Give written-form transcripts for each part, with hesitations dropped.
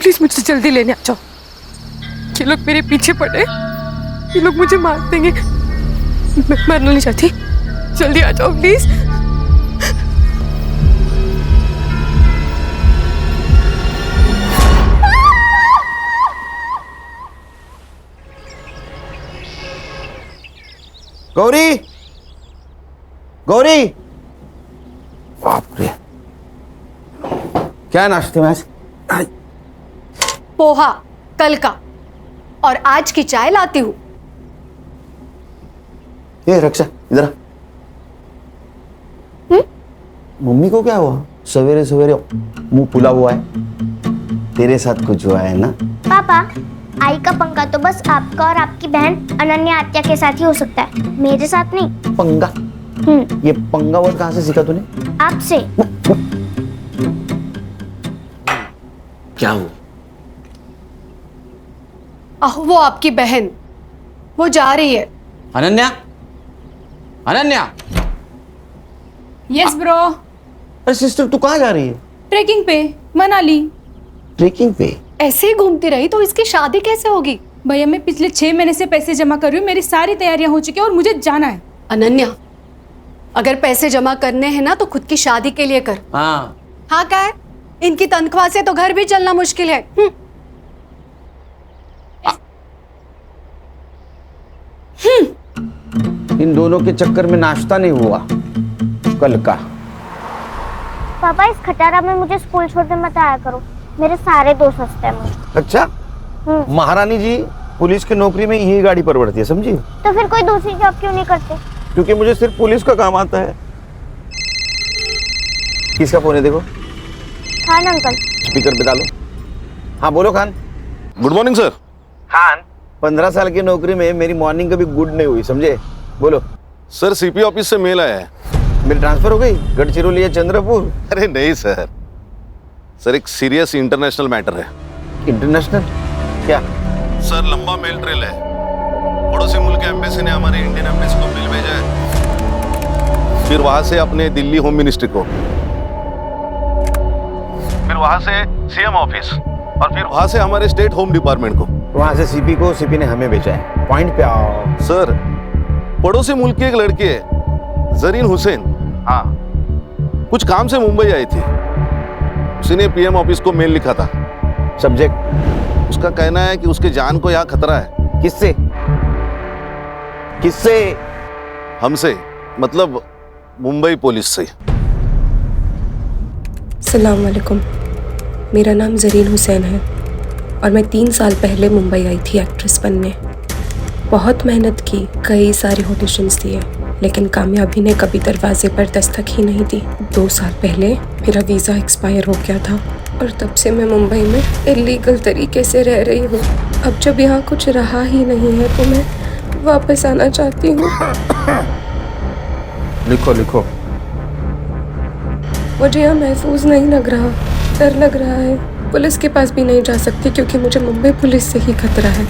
Please मुझे जल्दी लेने आ जाओ। ये लोग मेरे पीछे पड़े, ये लोग मुझे मार देंगे। मैं मरना नहीं चाहती, जल्दी आ जाओ प्लीज। गौरी, गौरी, बाप रे, क्या नाश्ते में आज? पोहा कल का, और आज की चाय लाती हूँ। ये रक्षा इधर आ। मम्मी को क्या हुआ? सवेरे सवेरे मुंह फुला हुआ है। तेरे साथ कुछ हुआ है ना? पापा, आई का पंगा तो बस आपका और आपकी बहन अनन्या आत्या के साथ ही हो सकता है, मेरे साथ नहीं। पंगा? ये पंगा वर्ड कहाँ से सीखा तूने? आपसे। क्या हुआ? वो आपकी बहन, वो जा रही है। अनन्या, अनन्या। Yes bro. अरे सिस्टर, तू कहाँ जा रही है? ट्रेकिंग पे, मनाली। ट्रेकिंग पे? ऐसे ही घूमती रही तो इसकी शादी कैसे होगी? भैया मैं पिछले 6 महीने से पैसे जमा कर रही हूँ, मेरी सारी तैयारियां हो चुकी है और मुझे जाना है। अनन्या, अगर पैसे जमा करने हैं ना तो खुद की शादी के लिए कर। हाँ। हाँ क्या है? इनकी तनख्वाह से तो घर भी चलना मुश्किल है। इन दोनों के चक्कर में नाश्ता नहीं हुआ कल का। पापा, इस खटारा में मुझे स्कूल छोड़ने मत आया करो, मेरे सारे दोस्त हंसते हैं मुझे। अच्छा, महारानी जी पुलिस की नौकरी में यही गाड़ी परवड़ती है, समझी? तो फिर कोई दूसरी जॉब क्यों नहीं करते? क्योंकि मुझे सिर्फ पुलिस का काम आता है। किसका फोन है देखो? खान अंकल। स्पीकर पे डालो। हाँ बोलो Khan. Good morning sir. Khan, 15 साल की नौकरी में मेरी मॉर्निंग कभी गुड नहीं हुई, समझे? बोलो। सर सीपी ऑफिस से मेल आया है। मेरी ट्रांसफर हो गई गढ़चिरौली या चंद्रपुर? अरे नहीं सर, सर एक सीरियस इंटरनेशनल मैटर है। इंटरनेशनल क्या? सर लंबा मेल ट्रेल है। पड़ोसी मुल्क के एम्बेसी ने हमारे इंडियन एम्बेसी को मेल भेजा है, फिर वहां से अपने दिल्ली होम मिनिस्ट्री को, फिर वहां से सीएम ऑफिस, और फिर वहां से हमारे स्टेट होम डिपार्टमेंट को। वहां से सीपी को, सीपी ने हमें भेजा है। पॉइंट पे आओ। सर पड़ोसी मुल्क की एक लड़की है जरीन हुसैन, हाँ, कुछ काम से मुंबई आई थी। उसी ने पीएम ऑफिस को मेल लिखा था। सब्जेक्ट? उसका कहना है कि उसके जान को यहाँ खतरा है। किससे? किससे? हमसे, मतलब मुंबई पुलिस से। अस्सलाम वालेकुम, मेरा नाम जरीन हुसैन है और मैं 3 साल पहले मुंबई आई थी एक्ट्रेस बनने। बहुत मेहनत की, कई सारे ऑडिशंस दिए, लेकिन कामयाबी ने कभी दरवाजे पर दस्तक ही नहीं दी। 2 साल पहले मेरा वीज़ा एक्सपायर हो गया था और तब से मैं मुंबई में इलीगल तरीके से रह रही हूँ। अब जब यहाँ कुछ रहा ही नहीं है तो मैं वापस आना चाहती हूँ। लिखो लिखो। मुझे यहाँ महफूज नहीं लग रहा, डर लग रहा है। पुलिस के पास भी नहीं जा सकती क्योंकि मुझे मुंबई पुलिस से ही खतरा है,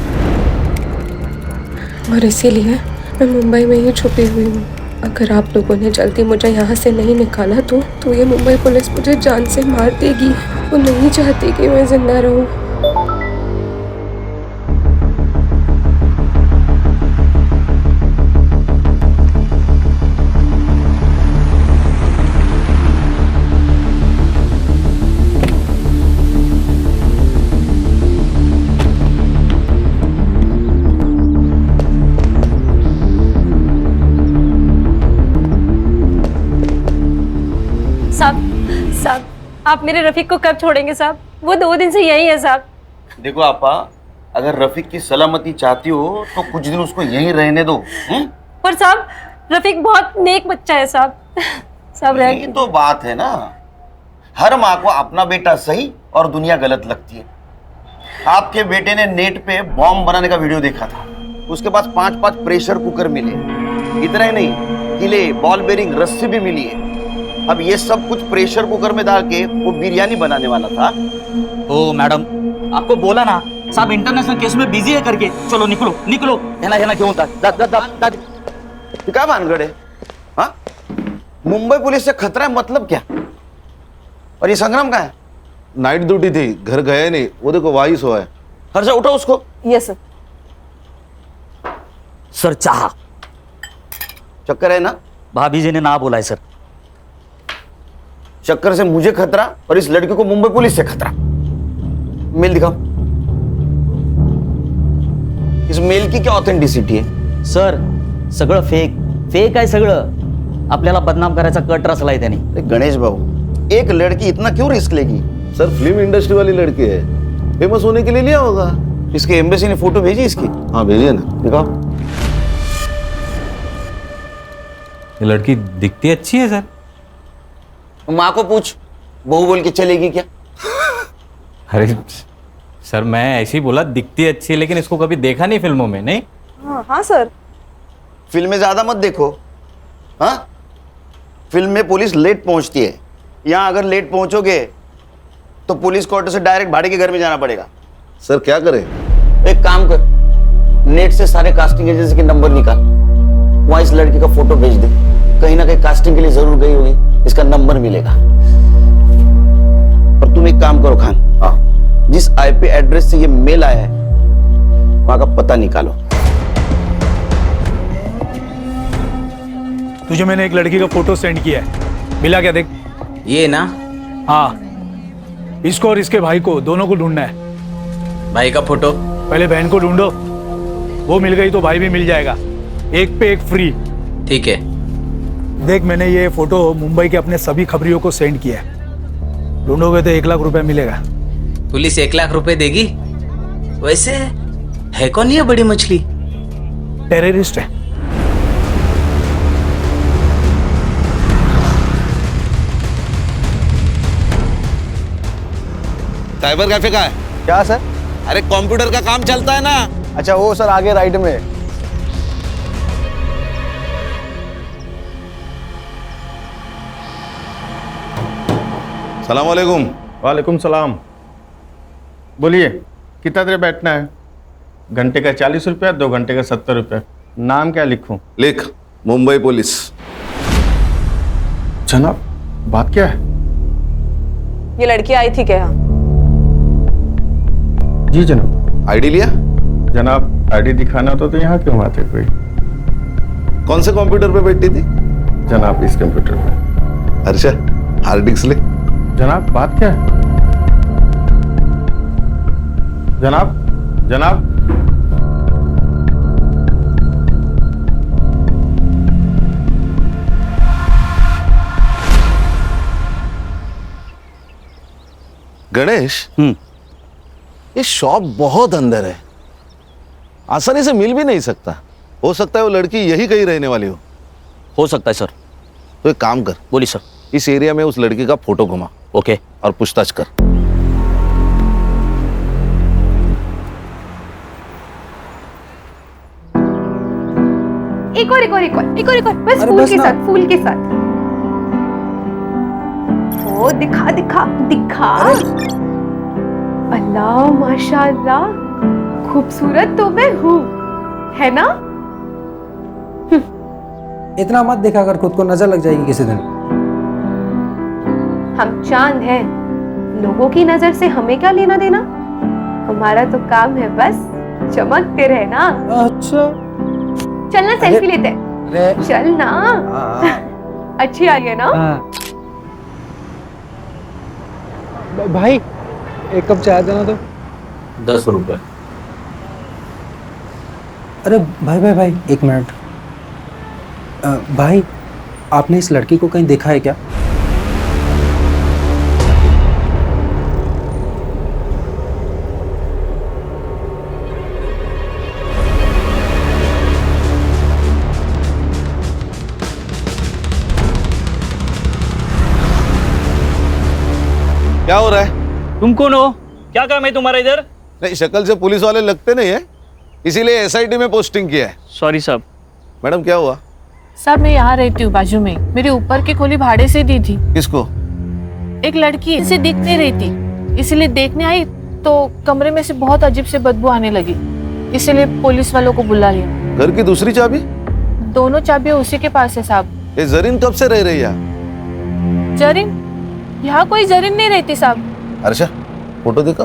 और इसीलिए मैं मुंबई में ही छुपी हुई हूँ। अगर आप लोगों ने जल्दी मुझे यहाँ से नहीं निकाला तो ये मुंबई पुलिस मुझे जान से मार देगी। वो नहीं चाहती कि मैं जिंदा रहूँ। साहब, आप मेरे रफीक को कब छोड़ेंगे साहब? वो 2 दिन से यही है साहब। देखो आपा, अगर रफीक की सलामती चाहती हो तो कुछ दिन उसको यहीं रहने दो। पर साहब, रफीक बहुत नेक बच्चा है साहब। साहब ये तो बात है ना, हर माँ को अपना बेटा सही और दुनिया गलत लगती है। आपके बेटे ने नेट पे बॉम्ब बनाने का वीडियो देखा था, उसके पास 5-5 प्रेशर कुकर मिले। इतना ही नहीं, किले, बॉल बेरिंग, रस्सी भी मिली है। अब ये सब कुछ प्रेशर कुकर में डाल के वो बिरयानी बनाने वाला था। ओ मैडम, आपको बोला ना साहब इंटरनेशनल केस में बिजी है करके। चलो निकलो निकलो। है ना क्यों होता है? क्या भानगढ़ है? हाँ, मुंबई पुलिस से खतरा है मतलब क्या? और ये संग्राम कहाँ है? नाइट ड्यूटी थी, घर गए नहीं, वो देखो वही सोया है। हर्षा उठो उसको। Yes sir. सर चाह चक्कर है ना? भाभी जी ने ना बोला है सर। चक्कर से मुझे खतरा और इस लड़की को मुंबई पुलिस से खतरा। मेल दिखाओ। इस मेल की क्या ऑथेंटिसिटी है? सर सगळं फेक आहे सगळं। आपल्याला बदनाम करायचा कट रचलाय त्याने। अरे गणेश बाबू, एक लड़की इतना क्यों रिस्क लेगी? सर फिल्म इंडस्ट्री वाली लड़की है, फेमस होने के लिए लिया होगा। इसके एम्बेसी ने फोटो भेजी इसकी? हाँ भेजिए ना। दिखाओ। ये लड़की दिखती अच्छी है सर। माँ को पूछ, बहू बोल के चलेगी क्या? अरे सर मैं ऐसे ही बोला, दिखती अच्छी है, लेकिन इसको कभी देखा नहीं फिल्मों में। नहीं हाँ सर। फिल्में ज्यादा मत देखो। हाँ, फिल्म में पुलिस लेट पहुंचती है, यहाँ अगर लेट पहुंचोगे तो पुलिस क्वार्टर से डायरेक्ट भाड़े के घर में जाना पड़ेगा। सर क्या करें? एक काम कर, नेट से सारे कास्टिंग एजेंसी के नंबर निकाल, वहां इस लड़की का फोटो भेज दे। कहीं ना कहीं कास्टिंग के लिए जरूर गई होगी, इसका नंबर मिलेगा। और तुम एक काम करो खान, हाँ, जिस आईपी एड्रेस से ये मेल आया है वहां का पता निकालो। तुझे मैंने एक लड़की का फोटो सेंड किया है, मिला क्या देख? ये ना? हाँ, इसको और इसके भाई को, दोनों को ढूंढना है। भाई का फोटो? पहले बहन को ढूंढो, वो मिल गई तो भाई भी मिल जाएगा, एक पे एक फ्री। ठीक है। देख मैंने ये फोटो मुंबई के अपने सभी खबरियों को सेंड किया है, ढूंढोगे तो 1 लाख रुपए मिलेगा। पुलिस 1 लाख रुपए देगी? वैसे है कौन ये बड़ी मछली? टेररिस्ट है। साइबर कैफे का है क्या सर? अरे कंप्यूटर का काम चलता है ना। अच्छा वो सर आगे राइट में। सलाम वालेकुम। वालेकुम सलाम। बोलिए कितना देर बैठना है? घंटे का 40 रुपया, 2 घंटे का 70 रुपया। नाम क्या लिखूं? लिख, मुंबई पुलिस। जनाब बात क्या है? ये लड़की आई थी क्या यहाँ? जी जनाब। आईडी लिया? जनाब आईडी दिखाना होता तो यहाँ क्यों आते कोई? कौन से कंप्यूटर पे बैठी थी? जनाब इस कंप्यूटर पे। हर्षा हार्ड डिस्क ले। जनाब बात क्या है? जनाब जनाब गणेश, ये शॉप बहुत अंदर है, आसानी से मिल भी नहीं सकता। हो सकता है वो लड़की यही कहीं रहने वाली हो सकता है सर। तो एक काम कर, बोलिए सर। इस एरिया में उस लड़की का फोटो घुमा। ओके। और पूछताछ कर। एक और बस फूल के साथ, फूल के साथ। ओ दिखा दिखा दिखा। अल्लाह माशाअल्लाह, खूबसूरत तो मैं हूँ, है ना? इतना मत देखा कर, खुद को नजर लग जाएगी किसी दिन। हम चांद हैं, लोगों की नजर से हमें क्या लेना देना? हमारा तो काम है बस चमकते रहना। अच्छा चलना सेल्फी लेते हैं। चल ना। अच्छी आ रही है ना? भाई एक कप चाय देना तो। 10 रुपए। अरे भाई एक मिनट। भाई आपने इस लड़की को कहीं देखा है क्या? क्या हो रहा है? तुम कौन हो? क्या काम है तुम्हारा इधर? नहीं, शक्ल से पुलिस वाले लगते नहीं है, इसीलिए एसआईटी में पोस्टिंग किया है। सॉरी साहब। मैडम क्या हुआ? साहब मैं यहाँ रहती हूँ बाजू में, मेरे ऊपर की खोली भाड़े से दी थी। किसको? एक लड़की इसे दिख नहीं रही थी, इसीलिए देखने आई तो कमरे में से बहुत अजीब से बदबू आने लगी, इसीलिए पुलिस वालों को बुला लिया। घर की दूसरी चाबी? दोनों चाबियां उसी के पास है साहब। ये जरीन कब से रह रही है? जरीन? यहाँ कोई जरीन नहीं रहती साहब, हर्षा फोटो देखो।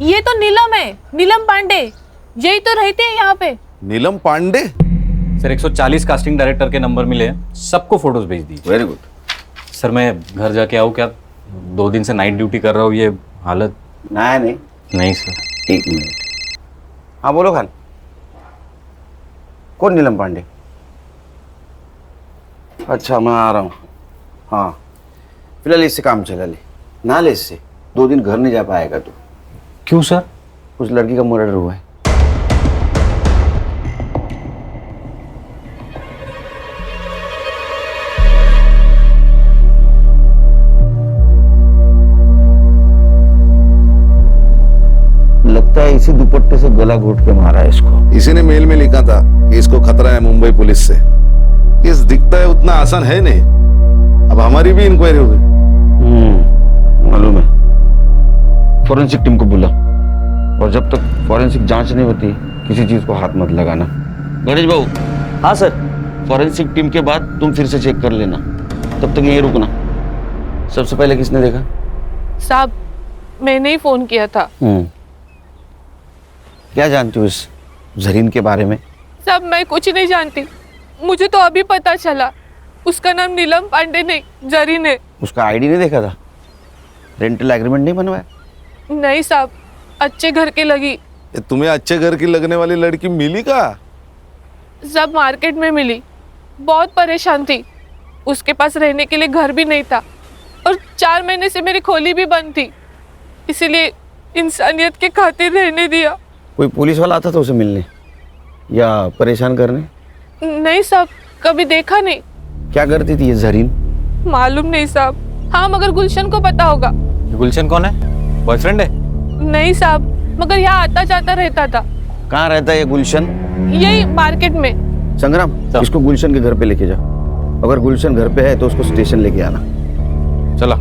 ये तो नीलम है, नीलम पांडे। यही तो रहते हैं यहाँ पे। नीलम पांडे? सर 140 कास्टिंग डायरेक्टर के नंबर मिले हैं, सबको फोटोज भेज दीजिए। Very good. सर मैं घर जाके आऊँ क्या? 2 दिन से नाइट ड्यूटी कर रहा हूँ, ये हालत। नहीं सर। 1 मिनट। हाँ बोलो खान, कौन नीलम पांडे? अच्छा मैं आ रहा हूँ। हाँ फिलहाल इससे काम चला ले, ना ले इससे 2 दिन घर नहीं जा पाएगा तू। क्यों सर? उस लड़की का मर्डर हुआ है। लगता है इसी दुपट्टे से गला घोट के मारा है इसको। इसी ने मेल में लिखा था कि इसको खतरा है मुंबई पुलिस से। इस दिखता है उतना आसान है नहीं। अब हमारी भी इंक्वायरी हो गई। मालूम है। फॉरेंसिक टीम को बुला, और जब तक फॉरेंसिक जांच नहीं होती किसी चीज को हाथ मत लगाना। गणेश बाबू। हाँ सर। फॉरेंसिक टीम के बाद तुम फिर से चेक कर लेना, तब तक यहीं रुकना। सबसे पहले किसने देखा? साहब मैंने ही फोन किया था। क्या जानती हो इस जरीन के बारे में? साहब मैं कुछ नहीं जानती, मुझे तो अभी पता चला। उसका नाम नीलम पांडे नहीं, जरीन है। उसका आईडी नहीं देखा था? रेंटल एग्रीमेंट नहीं बनवाया? नहीं साहब, अच्छे घर की लगी। तुम्हें अच्छे घर की लगने वाली लड़की मिली का? सब मार्केट में मिली, बहुत परेशान थी। उसके पास रहने के लिए घर भी नहीं था, और 4 महीने से मेरी खोली भी बंद थी, इसीलिए इंसानियत के खातिर रहने दिया। कोई पुलिस वाला आता था उसे मिलने या परेशान करने? नहीं साहब, कभी देखा नहीं। क्या करती थी ये जरीन? मालूम नहीं साहब। हाँ मगर गुलशन को पता होगा। गुलशन कौन है? बॉयफ्रेंड है? नहीं साहब, मगर यहाँ आता जाता रहता था। कहाँ रहता है ये गुलशन? यही मार्केट में। संग्राम, इसको गुलशन के घर पे लेके जाओ। अगर गुलशन घर पे है तो उसको स्टेशन लेके आना। चला।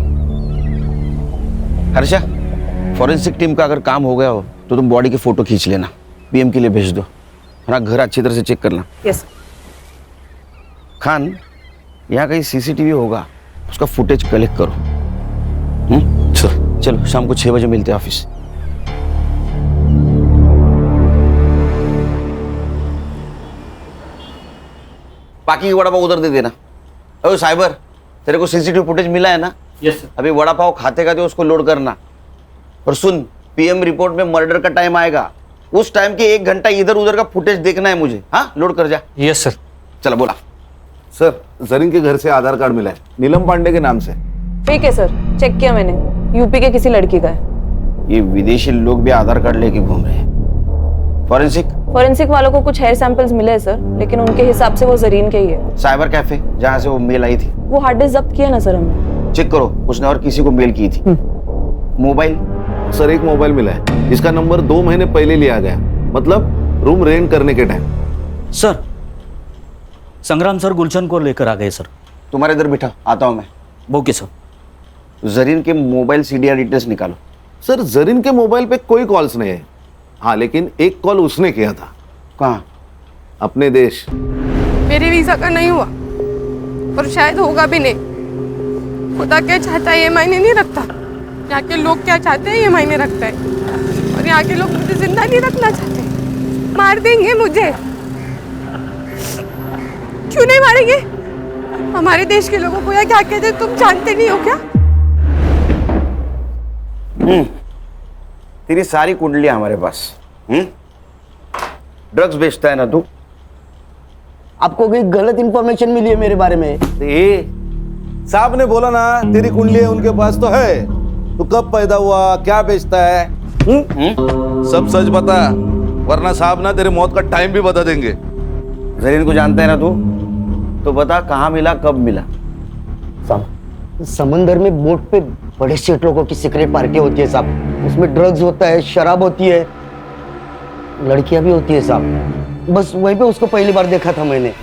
हर्षा, फॉरेंसिक टीम का अगर काम हो गया हो तो तुम बॉडी की फोटो खींच लेना, पीएम के लिए भेज दो। है ना, घर अच्छी तरह से चेक करना। यस। खान, यहाँ कहीं सीसीटीवी होगा, उसका फुटेज कलेक्ट करो। चलो शाम को 6 बजे मिलते हैं ऑफिस। बाकी की वड़ा पाव उधर दे देना। अरे साइबर, तेरे को सीसीटीवी फुटेज मिला है ना? Yes sir. अभी वड़ा पाव खाते खाते उसको लोड करना। और सुन, पीएम रिपोर्ट में मर्डर का टाइम आएगा, उस टाइम के 1 घंटा इधर उधर का फुटेज देखना है मुझे। हाँ, लोड कर जा। Yes sir. चलो बोला। सर जरीन के घर से आधार कार्ड मिला है, नीलम पांडे के नाम से। ठीक है सर, चेक किया मैंने, यूपी के किसी लड़की का है। ये विदेशी लोग भी आधार कार्ड लेके घूम रहे हैं। फॉरेंसिक वालों को कुछ हेयर सैंपल्स मिले हैं सर, लेकिन उनके हिसाब से वो जरीन के ही है। साइबर कैफे जहाँ से वो मेल आई थी, वो हार्ड डिस्क जब्त किया ना सर हमने। चेक करो उसने और किसी को मेल की थी। मोबाइल? सर एक मोबाइल मिला है, इसका नंबर 2 महीने पहले लिया गया, मतलब रूम रेंट करने के टाइम। सर संग्राम सर गुलशन को लेकर आ गए सर। तुम्हारे इधर बैठा, आता हूँ मैं। Okay sir. जरीन के मोबाइल सीडीआर डिटेल्स निकालो। सर जरीन के मोबाइल पे कोई कॉल्स नहीं है। हाँ लेकिन एक कॉल उसने किया था। कहाँ? अपने देश। मेरे वीजा का नहीं हुआ और शायद होगा भी नहीं। खुदा क्या चाहता है ये मायने नहीं रखता, यहाँ के लोग क्या चाहते हैं ये मायने रखता है। और यहाँ के लोग मुझे जिंदा नहीं रखना चाहते, मार देंगे मुझे। क्यों नहीं मारेंगे? हमारे देश के लोगों को यहाँ क्या कहते हैं तुम जानते नहीं हो क्या? तेरी सारी कुंडलियां हमारे पास। ड्रग्स बेचता है ना तू? आपको कोई गलत इंफॉर्मेशन मिली है मेरे बारे में? साहब ने बोला ना तेरी कुंडली उनके पास तो है। तू कब पैदा हुआ, क्या बेचता है, सब सच बता, वरना साहब ना तेरे मौत का टाइम भी बता देंगे। जरीन को जानता है ना तू? तो बता कहाँ मिला, कब मिला? समंदर में बोट पे बड़े सेठ लोगों की सीक्रेट पार्टी होती है साहब, उसमें ड्रग्स होता है, शराब होती है, लड़कियां भी होती है साहब। बस वहीं पे उसको पहली बार देखा था मैंने।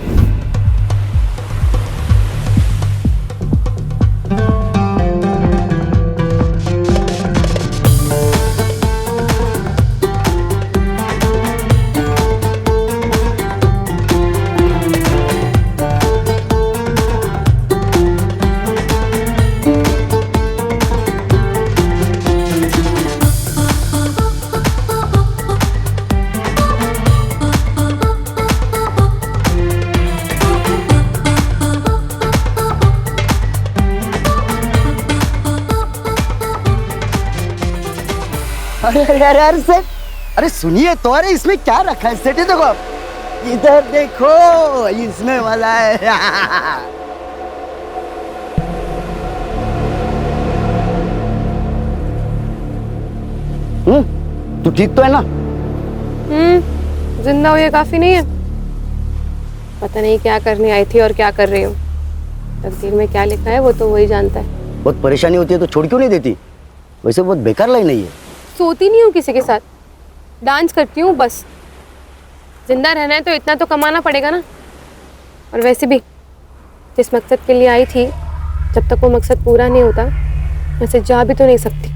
अरे अरे अरे अरे सेठ, अरे सुनिए तो, अरे इसमें क्या रखा है सेठ? देखो आप, इधर देखो, इसमें मजा है। तू ठीक तो है ना? जिंदा हो ये काफी नहीं है। पता नहीं क्या करने आई थी और क्या कर रही हूँ। तकदीर में क्या लिखा है वो तो वही जानता है। बहुत परेशानी होती है तो छोड़ क्यों नहीं देती? वैसे बहुत बेकार लाइन नहीं है। सोती नहीं हूँ किसी के साथ, डांस करती हूँ बस। जिंदा रहना है तो इतना तो कमाना पड़ेगा ना। और वैसे भी जिस मकसद के लिए आई थी, जब तक वो मकसद पूरा नहीं होता वैसे जा भी तो नहीं सकती।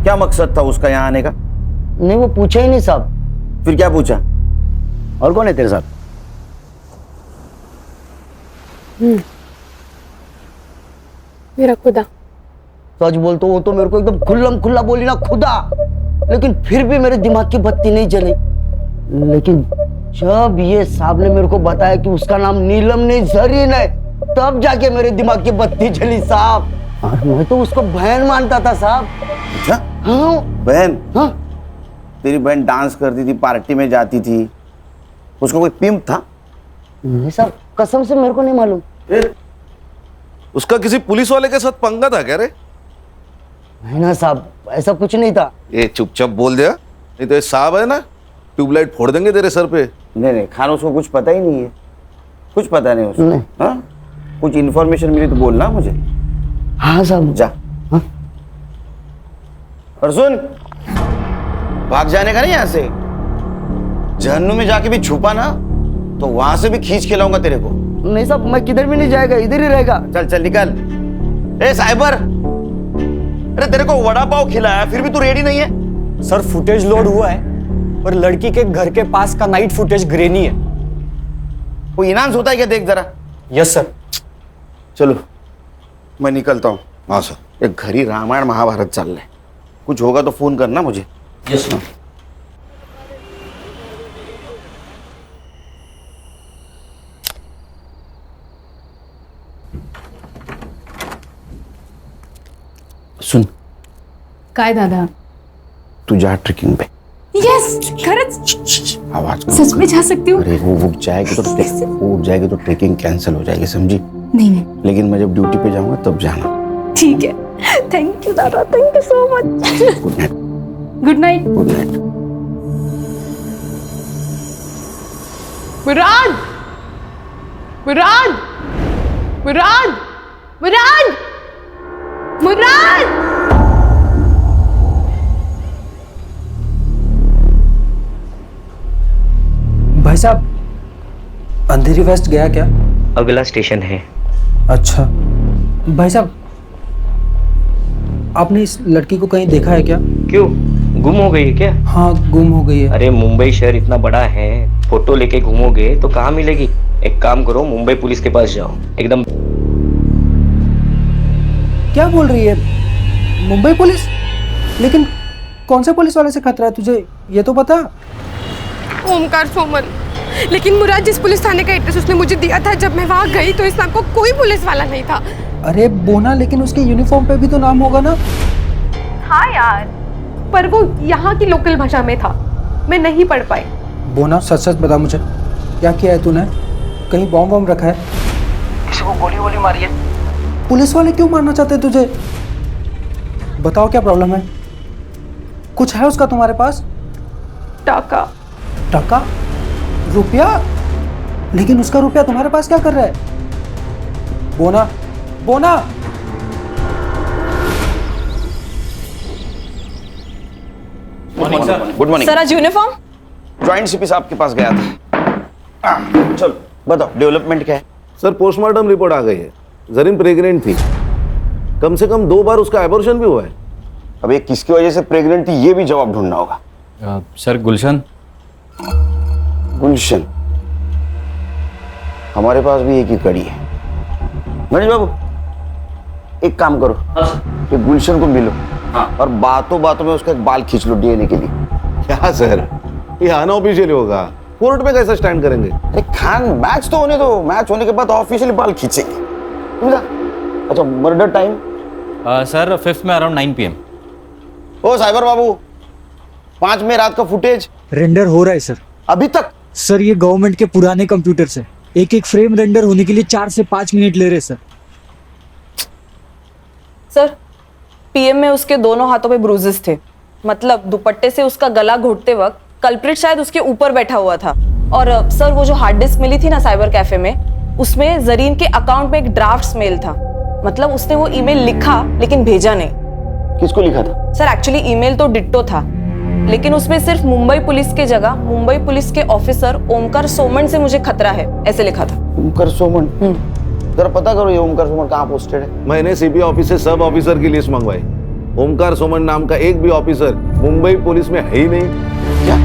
क्या मकसद था उसका यहाँ आने का? नहीं, वो पूछा ही नहीं साहब। फिर क्या पूछा? और कौन है तेरे साथ? मेरा खुदा। सच बोल तो वो तो मेरे को एकदम खुल्लम खुल्ला बोली ना, खुदा। लेकिन फिर भी मेरे दिमाग की बत्ती नहीं जली। लेकिन जब ये साहब ने मेरे को बताया कि उसका नाम नीलम नहीं जरीन है, तब जाके मेरे दिमाग की बत्ती जली साहब। और मैं तो उसको बहन मानता था साहब। अच्छा? हाँ बहन? हाँ। तेरी बहन डांस करती थी, पार्टी में जाती थी, उसका कोई पिंप था? नहीं साहब, कसम से मेरे को नहीं मालूम। उसका किसी पुलिस वाले के साथ पंगा था क्या रे? नहीं ना साहब, ऐसा कुछ नहीं था। ये चुपचाप बोल दिया, नहीं तो ये साहब है ना, ट्यूबलाइट फोड़ देंगे तेरे सर पे। नहीं नहीं खान, उसको कुछ पता ही नहीं है, कुछ पता नहीं उसको। नहीं। हाँ? कुछ इन्फॉर्मेशन मिली तो बोलना मुझे। हाँ साहब। जा। हाँ? और सुन, भाग जाने का नहीं यहाँ से। जहन्नुम में जाके भी छुपा ना तो वहां से भी खींच के लाऊंगा तेरे को। नहीं साहब, मैं किधर भी नहीं जाएगा, इधर ही रहेगा। चल चल निकल। ए साइबर, अरे तेरे को वड़ा पाव खिलाया फिर भी तू रेडी नहीं है? सर फुटेज लोड हुआ है और लड़की के घर के पास का नाइट फुटेज ग्रेनी है। कोई इनाम होता है क्या? देख जरा। Yes sir. चलो मैं निकलता हूँ। हाँ सर। एक घर ही रामायण महाभारत चल रहा है, कुछ होगा तो फोन करना मुझे। Yes sir. सुन, काय दादा? तू जा ट्रेकिंग पे। यस, खरंच आवाज कम सच कर। में जा सकती हूँ? अरे वो उठ जाएगी तो ट्रेकिंग कैंसिल हो जाएगी, समझी? नहीं नहीं, लेकिन मैं जब ड्यूटी पे जाऊंगा तब जाना। ठीक है। थैंक यू दादा, thank you so much. Good night. Good night. Good night. Murad, Murad, Murad, Murad, Murad. भाई साहब, अंधेरी वेस्ट गया क्या? अगला स्टेशन है। अच्छा भाई साहब, आपने इस लड़की को कहीं देखा है क्या? क्यों, गुम हो गई है क्या? हाँ, गुम हो गई है। अरे मुंबई शहर इतना बड़ा है, फोटो लेके घूमोगे तो कहाँ मिलेगी? एक काम करो, मुंबई पुलिस के पास जाओ। एकदम। क्या बोल रही है? मुंबई पुलिस? लेकिन कौन से पुलिस वाले से खतरा है तुझे, ये तो बता। ओमकार सोमन, लेकिन मुराद जिस पुलिस थाने का एड्रेस उसने मुझे दिया था, जब मैं वहाँ गई तो इस नाम को कोई पुलिस वाला नहीं था। अरे बोना, लेकिन उसके यूनिफॉर्म पे भी तो नाम होगा ना। हाँ यार, पर वो यहाँ की लोकल भाषा में था, मैं नहीं पढ़ पाई। बोना, सच सच बता मुझे, क्या किया है तूने? कहीं बॉम्ब वॉम्ब रखा है? किसी को गोली वोली मारी है? पुलिस वाले क्यों मारना चाहते हैं तुझे? बताओ क्या प्रॉब्लम है? कुछ है उसका तुम्हारे पास? टाका। टाका? रुपया? लेकिन उसका रुपया तुम्हारे पास क्या कर रहा है? बोना, बोना। गुड मॉर्निंग सर, आज यूनिफॉर्म? ज्वाइंट सीपी साहब के पास गया था। चलो बताओ, डेवलपमेंट क्या है? सर पोस्टमार्टम रिपोर्ट आ गई है, जरीन प्रेग्नेंट थी, कम से कम 2 बार उसका एबॉर्शन भी हुआ है। अब ये किसकी वजह से प्रेग्नेंट थी ये भी जवाब ढूंढना होगा। सर गुलशन। गुलशन, हमारे पास भी एक ही कड़ी है। गणेश बाबू, एक काम करो, कि गुलशन को मिलो और बातों बातों में उसका एक बाल खींच लो डीएनए के लिए। क्या सर, ये अनऑफिशियल होगा, कोर्ट में कैसे स्टैंड करेंगे? अरे खान, मैच तो होने दो, मैच होने के बाद ऑफिशियली बाल खींचेंगे। अच्छा, मर्डर टाइम? सर 5th में अराउंड 9 PM। ओ साइबर बाबू, 5 में रात का फुटेज रेंडर हो रहा है सर। अभी तक? सर ये गवर्नमेंट के पुराने कंप्यूटर से एक एक फ्रेम रेंडर होने के लिए 4 से 5 मिनट ले रहे सर। सर पीएम में उसके दोनों हाथों पे ब्रूजेस थे, मतलब दुपट्टे से उसका गला घोटते वक्त कल्प्रिट शायद उसके ऊपर बैठा हुआ था। और सर वो जो हार्ड डिस्क मिली थी ना साइबर कैफे में, उसमें जरीन के अकाउंट में एक ड्राफ्ट मेल था, मतलब उसने वो ईमेल लिखा लेकिन भेजा नहीं। किसको लिखा था? सर एक्चुअली ईमेल तो डिट्टो था, लेकिन उसमें सिर्फ मुंबई पुलिस के जगह मुंबई पुलिस के ऑफिसर ओमकार सोमन से मुझे खतरा है ऐसे लिखा था। ओमकार सोमन? जरा पता करो ये ओमकार सोमन कहाँ पोस्टेड है। मैंने सीपी ऑफिस से सब ऑफिसर की लिस्ट मंगवाई। ओमकार सोमन नाम का एक भी ऑफिसर मुंबई पुलिस में है ही नहीं। क्या?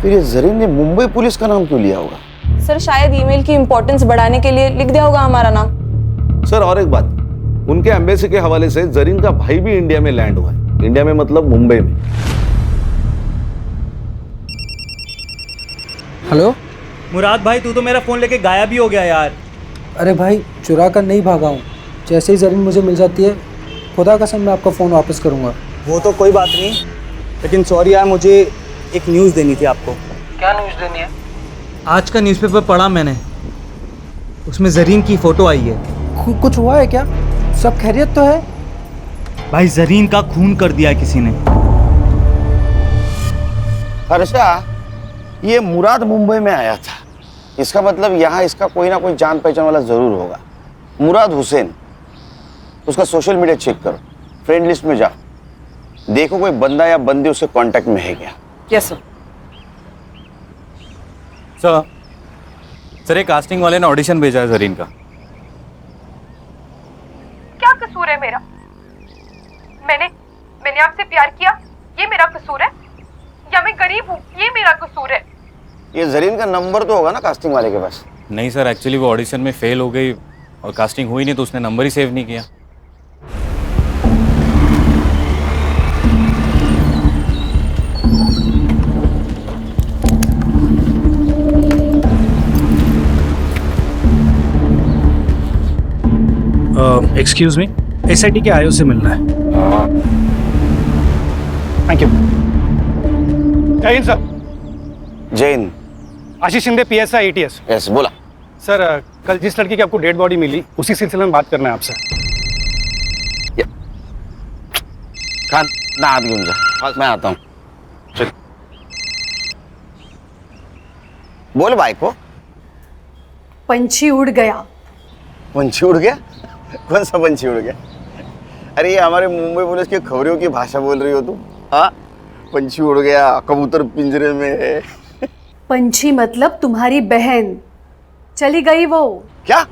फिर ये जरीन ने मुंबई पुलिस का नाम क्यों लिया होगा? सर शायद ईमेल की इंपॉर्टेंस बढ़ाने के लिए लिख दिया होगा हमारा नाम। सर और एक बात, उनके एम्बेसी के हवाले से जरीन का भाई भी इंडिया में लैंड हुआ है। इंडिया में मतलब मुंबई में। हेलो मुराद भाई, तू तो मेरा फोन लेके गायब ही हो गया यार। अरे भाई चुरा कर नहीं भागा हूँ, जैसे ही जरीन मुझे मिल जाती है खुदा कसम मैं आपका फ़ोन वापस करूँगा। वो तो कोई बात नहीं, लेकिन सॉरी यार, मुझे एक न्यूज़ देनी थी आपको। क्या न्यूज़ देनी है? आज का न्यूज़पेपर पढ़ा मैंने, उसमें जरीन की फ़ोटो आई है। कुछ हुआ है क्या? सब खैरियत तो है? भाई जरीन का खून कर दिया है किसी ने। हर्षा, ये मुराद मुंबई में आया था, इसका मतलब यहाँ इसका कोई ना कोई जान पहचान वाला जरूर होगा। मुराद हुसैन, उसका सोशल मीडिया चेक करो, फ्रेंड लिस्ट में जाओ, देखो कोई बंदा या बंदी उसके कांटेक्ट में है क्या। Yes sir. सर एक कास्टिंग वाले ने ऑडिशन भेजा है जरीन का। क्या कसूर है मेरा? मैंने आपसे प्यार किया, ये मेरा कसूर है? या मैं गरीब हूँ, ये मेरा कसूर है? ये जरीन का नंबर तो होगा ना कास्टिंग वाले के पास? नहीं सर, एक्चुअली वो ऑडिशन में फेल हो गई और कास्टिंग हुई नहीं, तो उसने नंबर ही सेव नहीं किया। एक्सक्यूज मी, एसआईटी के आईओ से मिलना है। Thank you. जय हिंद सर। जय हिंद। आशीष शिंदे, पीएसआई एटीएस। यस, बोला। सर कल जिस लड़की की आपको डेड बॉडी मिली उसी सिलसिले में बात करना है आपसे। खान ना हाथ घेऊन जा, मैं आता हूँ। चल बोल भाई को। पंछी उड़ गया। पंछी उड़ गया? कौन सा पंछी उड़ गया? अरे ये हमारे मुंबई पुलिस की खबरों की भाषा बोल रही हो तुम? हाँ, पंछी उड़ गया, कबूतर पिंजरे में है। पंछी मतलब तुम्हारी बहन, चली गई वो। क्या?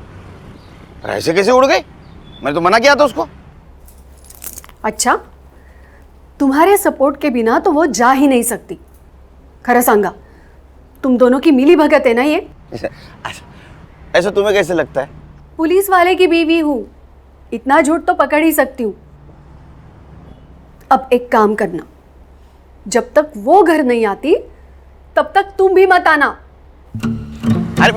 ऐसे कैसे उड़ गई? मैंने तो मना किया था उसको। अच्छा, तुम्हारे सपोर्ट के बिना तो वो जा ही नहीं सकती। खरा सांगा, तुम दोनों की मिली भगत है ना ये? ऐसा तुम्हें कैसे लगता है? पुलिस वाले की बीवी हूँ, इतना झूठ तो पकड़ ही सकती हूँ। अब एक काम करना, जब तक वो घर नहीं आती तब तक तुम भी मत आना। अरे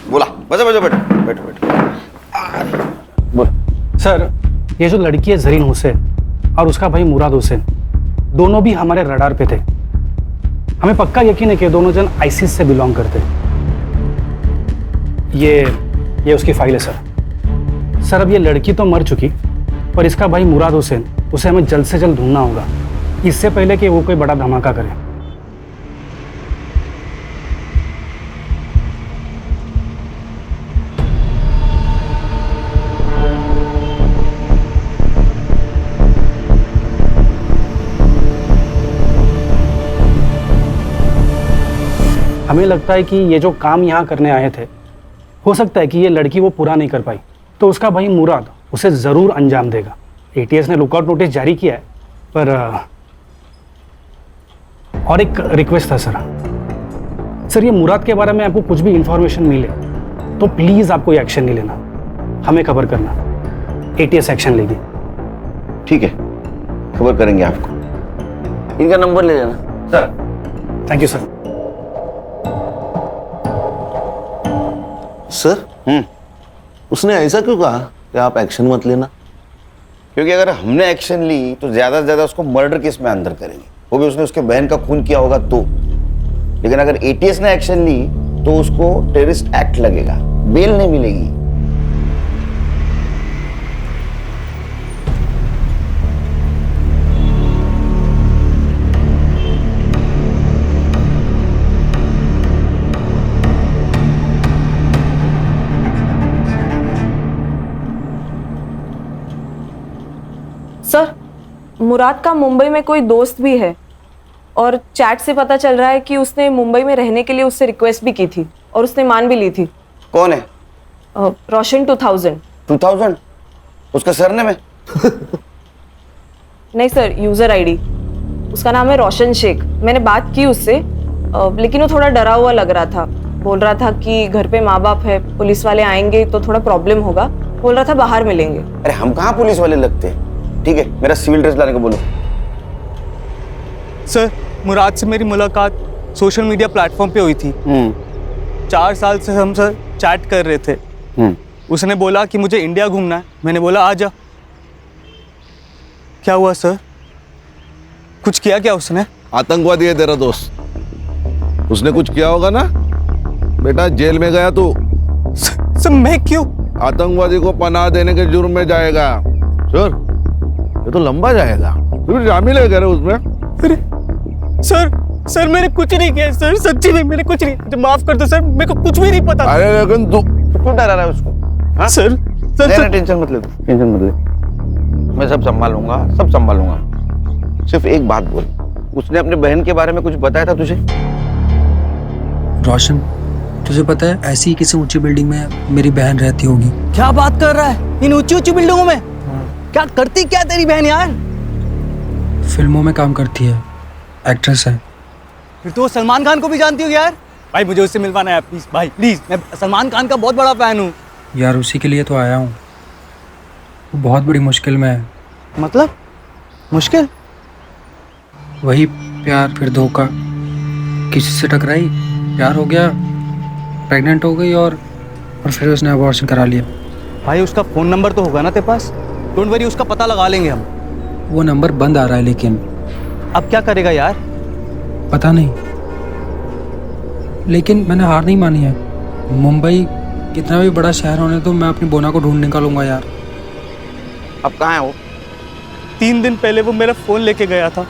बोला, बजा बजा, बैठो बैठो बैठो। बोल। सर ये जो लड़की है जरीन हुसैन और उसका भाई मुराद हुसैन, दोनों भी हमारे रडार पे थे। हमें पक्का यकीन है कि दोनों जन आईसिस से बिलोंग करते। ये उसकी फाइल है सर। सर अब ये लड़की तो मर चुकी, पर इसका भाई मुराद हुसैन, उसे हमें जल्द से जल्द ढूंढना होगा, इससे पहले कि वो कोई बड़ा धमाका करे। हमें लगता है कि ये जो काम यहाँ करने आए थे, हो सकता है कि ये लड़की वो पूरा नहीं कर पाई, तो उसका भाई मुराद उसे ज़रूर अंजाम देगा। एटीएस ने लुकआउट नोटिस जारी किया है, पर और एक रिक्वेस्ट था सर, ये मुराद के बारे में आपको कुछ भी इंफॉर्मेशन मिले तो प्लीज़ आप कोई एक्शन नहीं लेना, हमें खबर करना, एटीएस एक्शन लेगी। ठीक है, खबर करेंगे आपको। इनका नंबर ले लेना sir. Thank you sir. Sir उसने ऐसा क्यों कहा कि आप एक्शन मत लेना? क्योंकि अगर हमने एक्शन ली तो ज्यादा से ज्यादा उसको मर्डर केस में अंदर करेंगे, वो भी उसने उसके बहन का खून किया होगा तो। लेकिन अगर एटीएस ने एक्शन ली तो उसको टेररिस्ट एक्ट लगेगा, बेल नहीं मिलेगी। सर, मुराद का मुंबई में कोई दोस्त भी है और चैट से पता चल रहा है कि उसने मुंबई में रहने के लिए उससे रिक्वेस्ट भी की थी और उसने मान भी ली थी। कौन है? रोशन 2000? उसका सरनेम है? नहीं सर, यूजर आईडी। उसका नाम है रोशन शेख। मैंने बात की उससे, लेकिन वो थोड़ा डरा हुआ लग रहा था। बोल रहा था कि घर पे माँ बाप है, पुलिस वाले आएंगे तो थोड़ा प्रॉब्लम होगा। बोल रहा था बाहर मिलेंगे। अरे हम कहाँ पुलिस वाले लगते हैं। ठीक है, मेरा सिविल ड्रेस लाने को बोलो। सर, मुराद से मेरी मुलाकात सोशल मीडिया प्लेटफॉर्म पे हुई थी। 4 साल से हम सर चैट कर रहे थे। उसने बोला कि मुझे इंडिया घूमना है। मैंने बोला आ जा। क्या हुआ सर? कुछ किया क्या उसने? आतंकवादी है तेरा दोस्त, उसने कुछ किया होगा ना बेटा। जेल में गया तू। सर मैं क्यों? आतंकवादी को पनाह देने के जुर्म में जाएगा। सर ये तो लंबा जाएगा। तू शामिल है उसमें? अरे सर मैंने कुछ नहीं किया सर, सच्ची में मैंने कुछ नहीं। मुझे माफ कर दो सर, मेरे को कुछ भी नहीं पता। अरे लेकिन तू क्यों डरा रहा है उसको? हाँ? सर टेंशन मत ले, टेंशन मत ले। मैं सब संभालूंगा, सब संभालूंगा। सिर्फ एक बात बोल, उसने अपने बहन के बारे में कुछ बताया था तुझे? रोशन, तुझे पता है ऐसी किसी ऊंची बिल्डिंग में मेरी बहन रहती होगी। क्या बात कर रहा है? इन ऊंची ऊंची बिल्डिंगों में क्या करती क्या तेरी बहन यार? फिल्मों में काम करती है, एक्ट्रेस है। फिर तो सलमान खान को भी जानती हो यार। भाई मुझे उससे मिलवाना है प्लीज, भाई प्लीज। मैं सलमान खान का बहुत बड़ा फैन हूँ यार। उसी के लिए तो आया हूँ। वो बहुत बड़ी मुश्किल में है। मतलब मुश्किल? वही प्यार फिर धोखा। किसी से टकराई, प्यार हो गया, प्रेग्नेंट हो गई और फिर उसने अबॉर्शन करा लिया। भाई उसका फोन नंबर तो होगा ना तेरे पास? डोंट वरी, उसका पता लगा लेंगे हम। वो नंबर बंद आ रहा है, लेकिन अब क्या करेगा यार? पता नहीं, लेकिन मैंने हार नहीं मानी है। मुंबई कितना भी बड़ा शहर होने तो मैं अपनी बोना को ढूंढ निकालूंगा यार। अब कहाँ है वो? 3 दिन पहले वो मेरा फोन लेके गया था,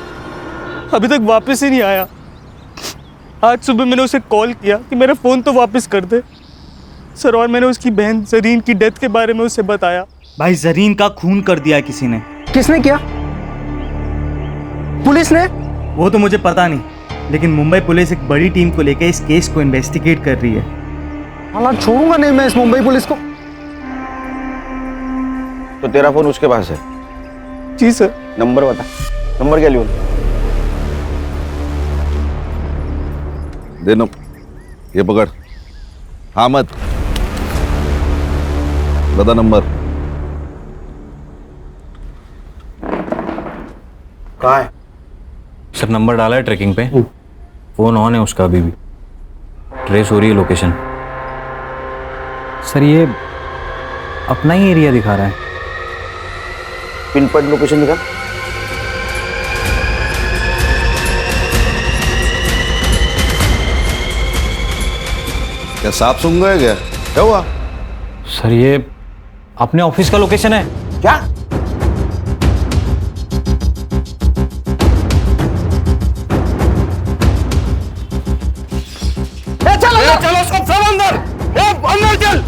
अभी तक वापस ही नहीं आया। आज सुबह मैंने उसे कॉल किया कि मेरा फोन तो वापस कर दे सर, और मैंने उसकी बहन जरीन की डेथ के बारे में उसे बताया। भाई जरीन का खून कर दिया किसी ने। किसने किया? पुलिस ने? वो तो मुझे पता नहीं, लेकिन मुंबई पुलिस एक बड़ी टीम को लेकर इस केस को इन्वेस्टिगेट कर रही है। हालांकि छोड़ूंगा नहीं मैं इस मुंबई पुलिस को। तो तेरा फोन उसके पास है? जी सर। नंबर बता, नंबर क्या लियो? दे नो, ये पकड़। हाँ मत बता नंबर। कहाँ है? सर नंबर डाला है ट्रैकिंग पे, फोन ऑन है उसका, अभी भी ट्रेस हो रही है लोकेशन। सर ये अपना ही एरिया दिखा रहा है। पिन पॉइंट लोकेशन दिखा। क्या सांप सूंघ गए क्या? क्या हुआ? सर ये अपने ऑफिस का लोकेशन है। क्या? चलो सब अंदर, अंदर चल।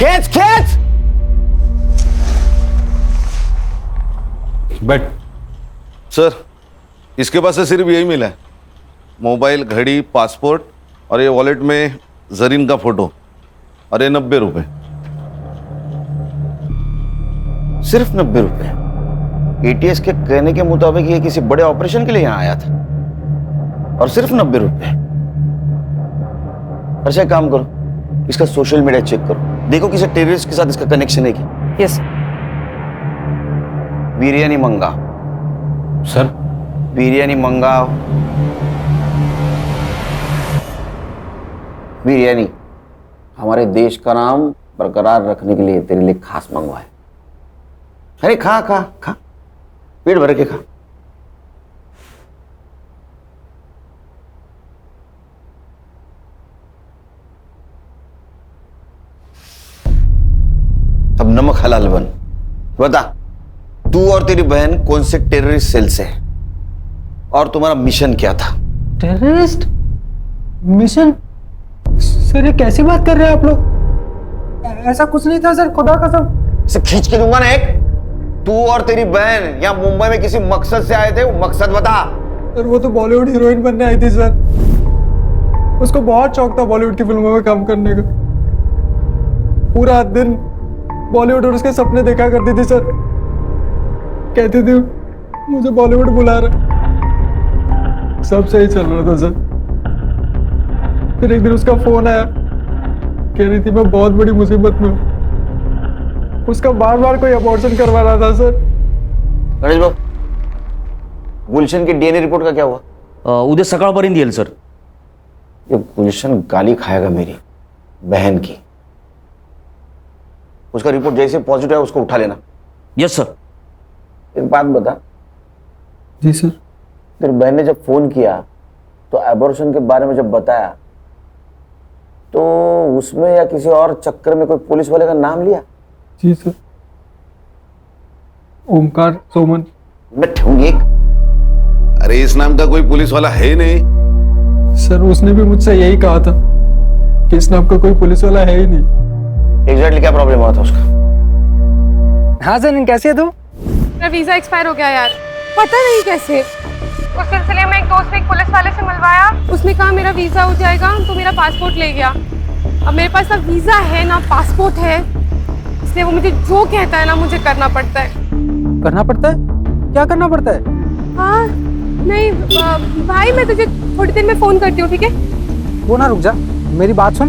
खींच खींच। बट सर इसके पास से सिर्फ यही मिला है, मोबाइल, घड़ी, पासपोर्ट और ये वॉलेट में जरीन का फोटो और ये 90 रुपए। सिर्फ 90 रुपए? एटीएस के कहने के मुताबिक ये किसी बड़े ऑपरेशन के लिए यहाँ आया था और सिर्फ 90 रुपए। अच्छा काम करो, इसका सोशल मीडिया चेक करो, देखो किसी टेररिस्ट के साथ इसका कनेक्शन है क्या। यस बिरयानी मंगाओ सर। बिरयानी मंगाओ, बिरयानी हमारे देश का नाम बरकरार रखने के लिए तेरे लिए खास मंगवाए। अरे खा खा खा, पेट भर के खा। अब नमक हलाल बन। बता, तू और तेरी बहन कौन से टेररिस्ट सेल से है और तुम्हारा मिशन क्या था? Terrorist mission? सर ये कैसी बात कर रहे हैं आप लोग? ऐसा कुछ नहीं था सर, खुदा कसम। इसे खींच के दूंगा ना एक। तू और तेरी बहन यहाँ मुंबई में किसी मकसद से आए थे, वो मकसद बता। सर वो तो बॉलीवुड हीरोइन बनने आई थी सर, उसको बहुत शौक था बॉलीवुड की फिल्मों में काम करने का। पूरा दिन बॉलीवुड और उसके सपने देखा करती थी सर। कहती थी मुझे बॉलीवुड बुला रहा। सब सही चल रहा था सर, फिर एक दिन उसका फोन आया, कह रही थी मैं बहुत बड़ी मुसीबत में हूँ। उसका बार बार कोई अबॉर्शन करवा रहा था सर। गणेश बाबू, गुलशन की डीएनए रिपोर्ट का क्या हुआ? उद्या सकाळपर्यंत येईल सर। ये गुलशन गाली खाएगा मेरी बहन की। उसका रिपोर्ट जैसे पॉजिटिव है उसको उठा लेना। Yes sir. एक बात बता। जी सर। तेरी बहन ने जब फोन किया तो एबॉर्शन के बारे में जब बताया तो उसमें या किसी और चक्कर में कोई पुलिस वाले का नाम लिया? जी सर, ओमकार सोमन। मैं ठूंगी एक। अरे इस नाम का कोई पुलिस वाला है नहीं। सर उसने भी मुझसे यही कहा था कि इस नाम का कोई पुलिस वाला है ही नहीं। एग्जैक्टली क्या प्रॉब्लम हुआ था उसका? हाँ सर, कैसे है तू? मेरा वीजा एक्सपायर हो गया यार, पता नहीं कैसे। उस सिलसिले में एक दोस्त ने एक पुलिस वाले से मिलवाया, उसने कहा मेरा वीजा हो जाएगा, तो मेरा पासपोर्ट ले गया। अब मेरे पास ना वीजा है ना पासपोर्ट है, इसलिए वो मुझे जो कहता है ना मुझे करना पड़ता है। करना पड़ता है? क्या करना पड़ता है? हाँ नहीं भाई, मैं तुझे थोड़ी देर में फोन करती हूँ, ठीक है? वो ना रुक जा, मेरी बात सुन,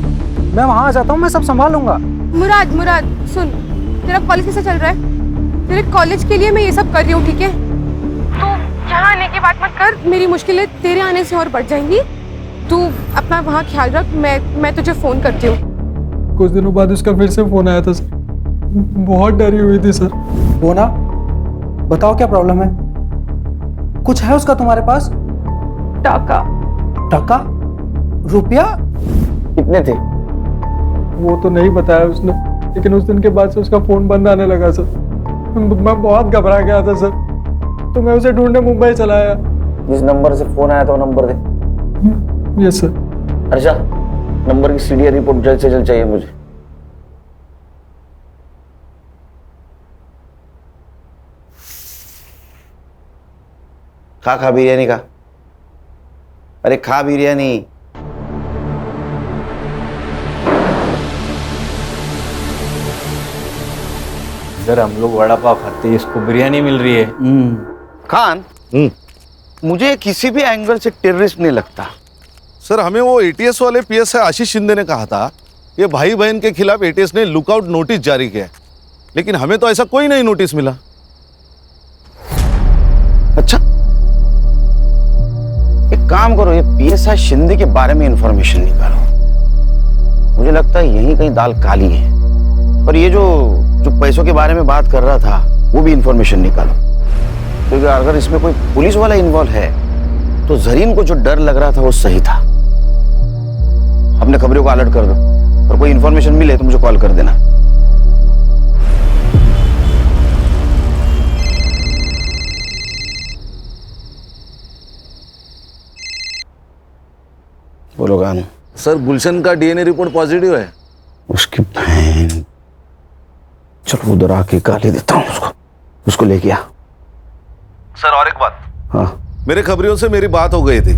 मैं वहाँ आ जाता हूँ, मैं सब संभाल लूंगा। मुराद मुराद सुन, तेरा कॉलेज कैसा चल रहा है? तेरे कॉलेज के लिए मैं ये सब कर रही हूँ, ठीक है? तू यहाँ आने की बात मत कर, मेरी मुश्किलें तेरे आने से और बढ़ जाएंगी। तू अपना वहाँ ख्याल रख, मैं तुझे फोन करती हूँ। कुछ दिनों बाद उसका फिर से फोन आया था सर, बहुत डरी हुई थी सर। वो ना, बताओ क्या प्रॉब्लम है? कुछ है उसका तुम्हारे पास? टाका। टाका? रुपया? कितने थे? वो तो नहीं बताया उसने, लेकिन उस दिन के बाद से उसका फोन बंद आने लगा सर। मैं बहुत घबरा गया था सर, तो मैं उसे ढूंढने मुंबई चला आया। जिस नंबर से फोन आया था वो नंबर दे। Yes sir. अच्छा, नंबर की सीडीआर रिपोर्ट जल्द से जल्द चाहिए मुझे। खा बिरयानी खा। अरे खा बिरयानी। इधर हम लोग वड़ा पाव खाते हैं, इसको बिरयानी मिल रही है। खान, मुझे किसी भी एंगल से टेररिस्ट नहीं लगता। सर हमें वो एटीएस वाले पीएसआई आशीष शिंदे ने कहा था कि भाई बहन के खिलाफ एटीएस ने लुकआउट नोटिस जारी किया है, लेकिन हमें तो ऐसा कोई नहीं नोटिस मिला। अच्छा, एक काम करो, ये पीएसआई शिंदे के बारे में इंफॉर्मेशन निकालो। मुझे लगता है यहीं कहीं दाल काली है। और ये जो पैसों के बारे में बात कर रहा था वो भी इंफॉर्मेशन निकालो, क्योंकि अगर इसमें कोई पुलिस वाला इन्वॉल्व है तो जरीन को जो डर लग रहा था वो सही था। अपने खबरों को अलर्ट कर दो और कोई इंफॉर्मेशन मिले तो मुझे कॉल कर देना। बोलो गान। सर गुलशन का डीएनए रिपोर्ट पॉजिटिव है। उसकी बहन, चलो उधर आके गाली देता हूँ उसको लेके आ। सर और एक बात, हाँ मेरे खबरियों से मेरी बात हो गई थी।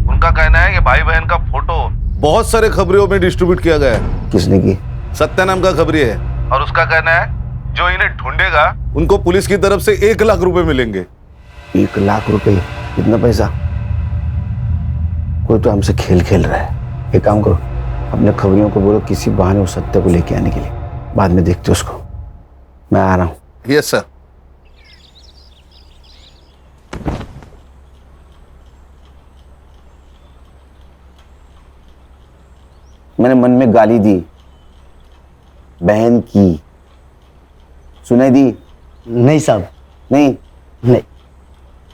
उनका कहना है कि भाई बहन का फोटो बहुत सारे खबरियों में डिस्ट्रीब्यूट किया गया है। किसने की? सत्या नाम का खबरी है, और उसका कहना है जो इन्हें ढूंढेगा उनको पुलिस की तरफ से 1 लाख रुपए मिलेंगे। 1 लाख रुपए? कितना पैसा? कोई तो हमसे खेल खेल रहा है। एक काम करो, अपने खबरियों को बोलो किसी बहाने उस सत्य को लेके आने के लिए, बाद में देखते उसको। मैं आ रहा हूँ। Yes sir. मैंने मन में गाली दी, बहन की, सुनाई दी? नहीं साहब, नहीं।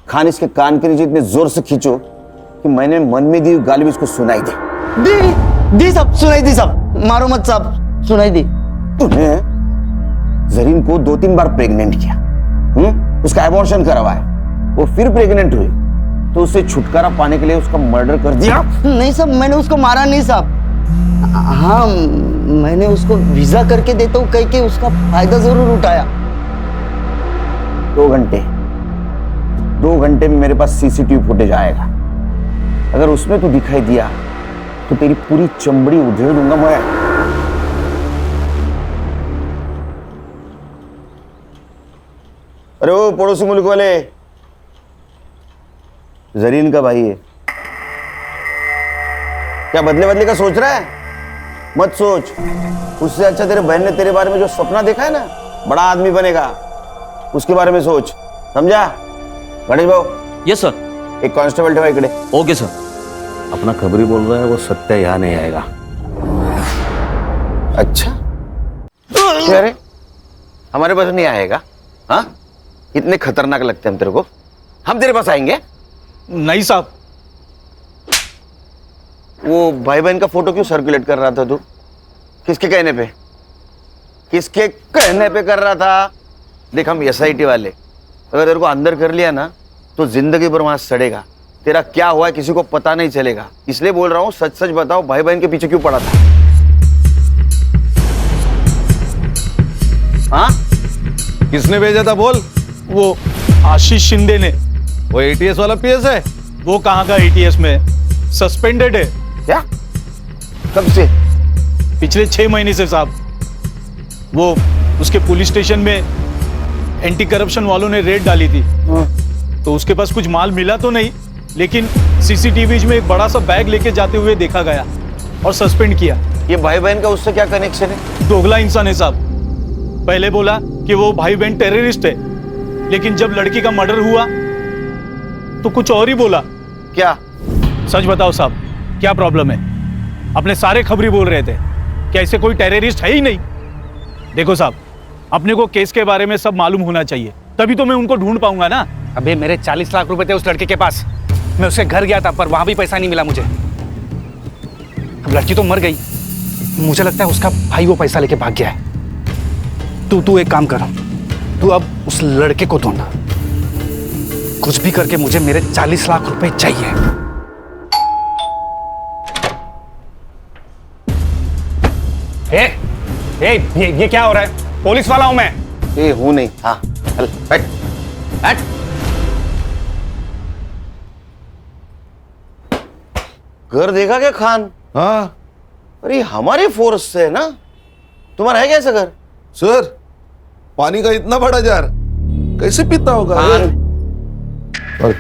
खान इसके कान के नीचे इतने जोर से खींचो कि मैंने मन में दी गाली भी उसको सुनाई दी साहब, सुनाई दी साहब। मारो मत साहब, सुनाई दी। तूने जरीन को 2-3 बार प्रेग्नेंट किया, उसका एबॉर्शन करवाया, वो फिर प्रेग्नेंट हुई, तो उससे छुटकारा पाने के लिए उसका मर्डर कर दिया? नहीं साहब, मैंने उसको मारा नहीं साहब। हाँ, मैंने उसको वीजा करके देता हूँ कह के उसका फायदा जरूर उठाया। 2 घंटे में मेरे पास सीसीटीवी फुटेज आएगा। अगर उसमें तू दिखाई दिया तो तेरी पूरी चमड़ी उधेड़ दूंगा मैं। अरे वो पड़ोसी मुल्क वाले, जरीन का भाई है क्या? बदले का सोच रहा है? मत सोच। उससे अच्छा तेरे बहन ने तेरे बारे में जो सपना देखा है ना, बड़ा आदमी बनेगा, उसके बारे में सोच, समझा? गणेश भाऊ। Yes sir. एक कांस्टेबल ठेवा इकडे। Okay sir. अपना खबरी बोल रहा है वो सत्या यहाँ नहीं आएगा। अच्छा, अरे हमारे पास नहीं आएगा? हाँ, इतने खतरनाक लगते हैं हम तेरे को? हम तेरे पास आएंगे? नहीं साहब। वो भाई बहन का फोटो क्यों सर्कुलेट कर रहा था तू? किसके कहने पे? किसके कहने पे कर रहा था? देख, हम एसआईटी वाले, अगर तेरे को अंदर कर लिया ना तो जिंदगी भर वहां सड़ेगा। तेरा क्या हुआ है किसी को पता नहीं चलेगा, इसलिए बोल रहा हूं, सच सच बताओ, भाई बहन के पीछे क्यों पड़ा था? हाँ, किसने भेजा था बोल? वो आशीष शिंदे ने। वो एटीएस वाला पीएस है? वो कहाँ का एटीएस में, सस्पेंडेड है। क्या? कब से? पिछले 6 महीने से साहब। वो उसके पुलिस स्टेशन में एंटी करप्शन वालों ने रेड डाली थी, तो उसके पास कुछ माल मिला तो नहीं, लेकिन सीसीटीवी में एक बड़ा सा बैग लेके जाते हुए देखा गया और सस्पेंड किया। ये भाई बहन का उससे क्या कनेक्शन है? दोगला इंसान है साहब। पहले बोला कि वो भाई बहन टेररिस्ट है, लेकिन जब लड़की का मर्डर हुआ तो कुछ और ही बोला। क्या? सच बताओ साहब, क्या प्रॉब्लम है? अपने सारे खबरी बोल रहे थे कि ऐसे कोई टेररिस्ट है ही नहीं। देखो साहब, अपने को केस के बारे में सब मालूम होना चाहिए, तभी तो मैं उनको ढूंढ पाऊंगा ना। अबे मेरे 40 लाख रुपए थे उस लड़के के पास, मैं उसके घर गया था पर वहां भी पैसा नहीं मिला मुझे। अब लड़की तो मर गई, मुझे लगता है उसका भाई वो पैसा लेके भाग गया है। तू एक काम कर, तू अब उस लड़के को ढूंढ, कुछ भी करके मुझे मेरे 40 लाख रुपए चाहिए। ये क्या हो रहा है? पुलिस वाला हूं मैं। हूं नहीं। हाँ, चल बैठ बैठ। घर देखा क्या खान? हाँ। अरे हमारे फोर्स से है ना। तुम्हारा है कैसा घर? सर, पानी का इतना बड़ा जार कैसे पीता होगा? और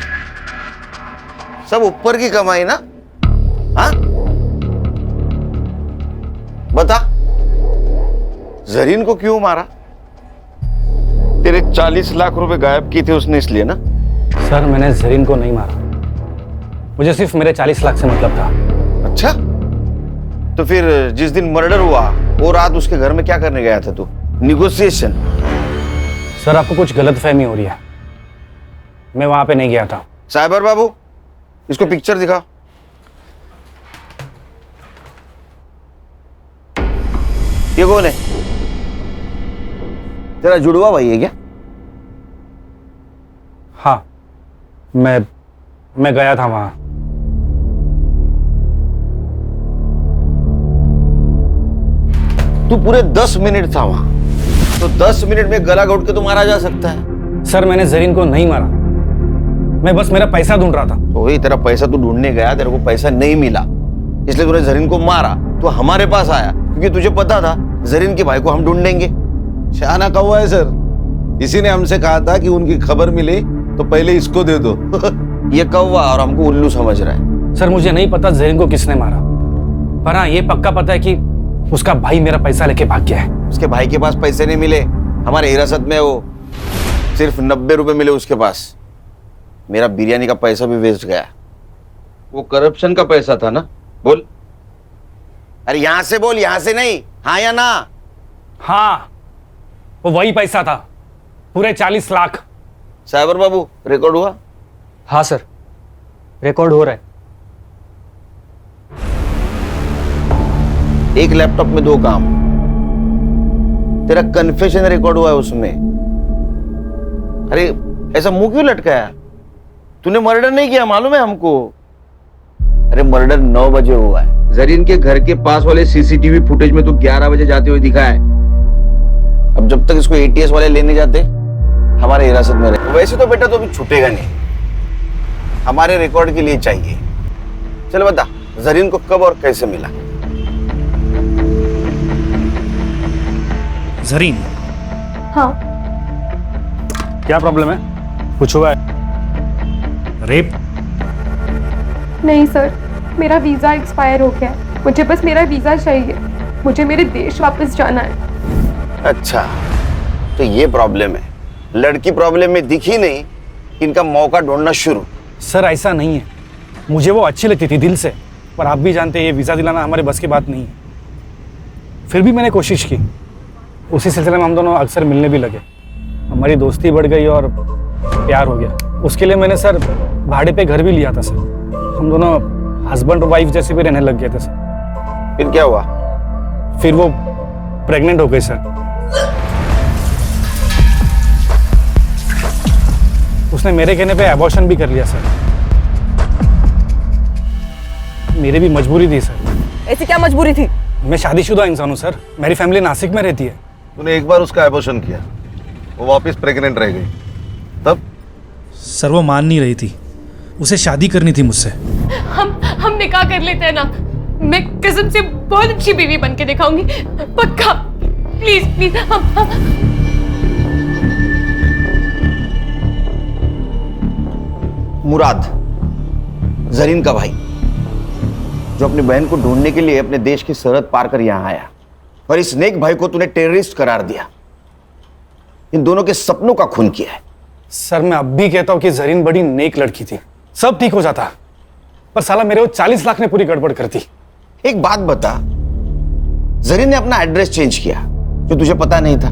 सब ऊपर की कमाई ना? हाँ, बता, जरीन को क्यों मारा? तेरे 40 लाख रुपए गायब किए थे उसने, इसलिए ना? सर, मैंने जरीन को नहीं मारा, मुझे सिर्फ मेरे 40 लाख से मतलब था। अच्छा, तो फिर जिस दिन मर्डर हुआ वो रात उसके घर में क्या करने गया था तू? निगोशिएशन? सर, आपको कुछ गलतफहमी हो रही है, मैं वहां पे नहीं गया था। साइबर बाबू, इसको पिक्चर दिखाओ। ये कौन है? तेरा जुड़वा भाई है क्या? हाँ, मैं गया था वहां। तू पूरे 10 मिनट था वहां, तो 10 मिनट में गला घोट के तो मारा जा सकता है। सर, मैंने जरीन को नहीं मारा, मैं बस मेरा पैसा ढूंढ रहा था। तो वही तेरा पैसा तू ढूंढने गया, तेरे को पैसा नहीं मिला, इसलिए तूने जरीन को मारा। तो हमारे पास आया क्योंकि तुझे पता था जरीन के भाई को हम ढूंढेंगे। शाना कौवा है सर, इसी ने हमसे कहा था कि उनकी खबर मिले तो पहले इसको दे दो। ये कौवा और हमको उल्लू समझ रहा है। सर मुझे नहीं पता जरीन को किसने मारा, पर हाँ ये पक्का पता है कि उसका भाई मेरा पैसा लेके भाग गया है। उसके भाई के पास पैसे नहीं मिले, हमारे हिरासत में वो सिर्फ 90 रुपए मिले उसके पास। मेरा बिरयानी का पैसा भी वेस्ट गया। वो करप्शन का पैसा था ना? बोल। अरे यहां से बोल, यहां से नहीं, हाँ या ना? हाँ वो वही पैसा था, पूरे 40 लाख। साइबर बाबू रिकॉर्ड हुआ? हाँ सर, रिकॉर्ड हो रहा है। एक लैपटॉप में 2 काम। तेरा कन्फेशन रिकॉर्ड हुआ है उसमें। अरे ऐसा मुंह क्यों लटकाया? तूने मर्डर नहीं किया, मालूम है हमको। अरे मर्डर 9 बजे हुआ है। जरीन के घर के पास वाले सीसीटीवी फुटेज में तो 11 बजे जाते हुए दिखा है। अब जब तक इसको एटीएस वाले लेने जाते हमारे हिरासत में रहे। वैसे तो बेटा तो अभी छूटेगा नहीं, हमारे रिकॉर्ड के लिए चाहिए। चल बता, जरीन को कब और कैसे मिला? जरीन? हाँ। क्या प्रॉब्लम है? कुछ हुआ है? रेप? नहीं सर, मेरा वीज़ा एक्सपायर हो गया है। मुझे बस मेरा वीज़ा चाहिए, मुझे मेरे देश वापस जाना है। अच्छा, तो ये प्रॉब्लम है। लड़की प्रॉब्लम में दिखी नहीं, इनका मौका ढूंढना शुरू। सर ऐसा नहीं है, मुझे वो अच्छी लगती थी दिल से, पर आप भी जानते हैं ये वीज़ा दिलाना हमारे बस की बात नहीं है। फिर भी मैंने कोशिश की। उसी सिलसिले में हम दोनों अक्सर मिलने भी लगे, हमारी दोस्ती बढ़ गई और प्यार हो गया। उसके लिए मैंने सर भाड़े पे घर भी लिया था सर। हम दोनों हस्बैंड और वाइफ जैसे भी रहने लग गए थे सर। फिर क्या हुआ? फिर वो प्रेग्नेंट हो गई सर। उसने मेरे कहने पे अबॉर्शन भी कर लिया सर। मेरी भी मजबूरी थी सर। ऐसी क्या मजबूरी थी? मैं शादीशुदा इंसान हूँ सर, मेरी फैमिली नासिक में रहती है। तूने एक बार उसका एबॉर्शन किया, वो वापस प्रेग्नेंट रह गई, तब? सर वो मान नहीं रही थी, उसे शादी करनी थी मुझसे। हम निकाह कर लेते हैं ना, मैं कसम से बहुत अच्छी बीवी बन के दिखाऊंगी, पक्का। प्लीज प्लीज मुराद, जरीन का भाई, जो अपनी बहन को ढूंढने के लिए अपने देश की सरहद पार कर यहां आया, और इस नेक भाई को तूने टेररिस्ट करार दिया। इन दोनों के सपनों का खून किया है। सर मैं अब भी कहता हूँ कि जरीन बड़ी नेक लड़की थी, सब ठीक हो जाता, पर साला मेरे वो 40 लाख ने पूरी गड़बड़ कर दी। एक बात बता, जरीन ने अपना एड्रेस चेंज किया जो तुझे पता नहीं था।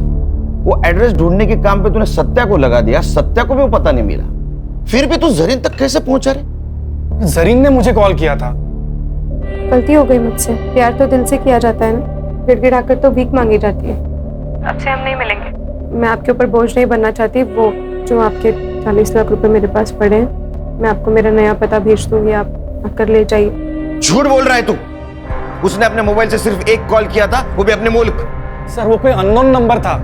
वो एड्रेस ढूंढने के काम पे तूने सत्या को लगा दिया, सत्या को भी वो पता नहीं मिला। फिर भी तू जरीन तक कैसे पहुंचा रे? जरीन ने मुझे कॉल किया था। गलती हो गई मुझसे, प्यार तो दिल से किया जाता है ना, गिड़गिड़ाकर तो भीख मांगी जाती है। अब से हम नहीं मिलेंगे। मैं आपके ऊपर बोझ नहीं बनना चाहती। वो जो आपके 40 लाख रुपए मेरे पास पड़े हैं, मैं आपको मेरा नया पता भेज दूंगी, आप आकर ले जाइए। झूठ बोल रहा है तू। उसने अपने मोबाइल से सिर्फ एक कॉल किया था, वो भी अपने मुल्क। सर वो कोई अननोन नंबर था।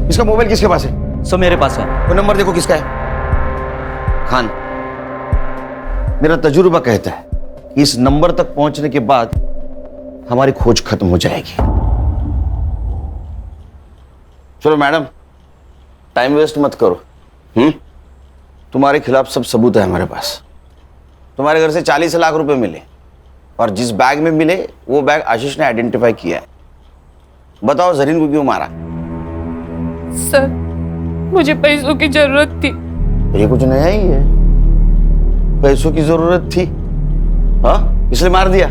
इसका मोबाइल किसके पास है? सो मेरे पास है। वो नंबर देखो किसका है। खान, मेरा तजुर्बा कहता है कि इस नंबर तक पहुंचने के बाद हमारी खोज खत्म हो जाएगी। चलो मैडम, टाइम वेस्ट मत करो। तुम्हारे खिलाफ सब सबूत है हमारे पास। तुम्हारे घर से 40 लाख रुपए मिले, और जिस बैग में मिले वो बैग आशीष ने आइडेंटिफाई किया है। बताओ जरीन को क्यों मारा? सर मुझे पैसों की जरूरत थी। ये कुछ नया ही है, पैसों की जरूरत थी, हाँ इसलिए मार दिया।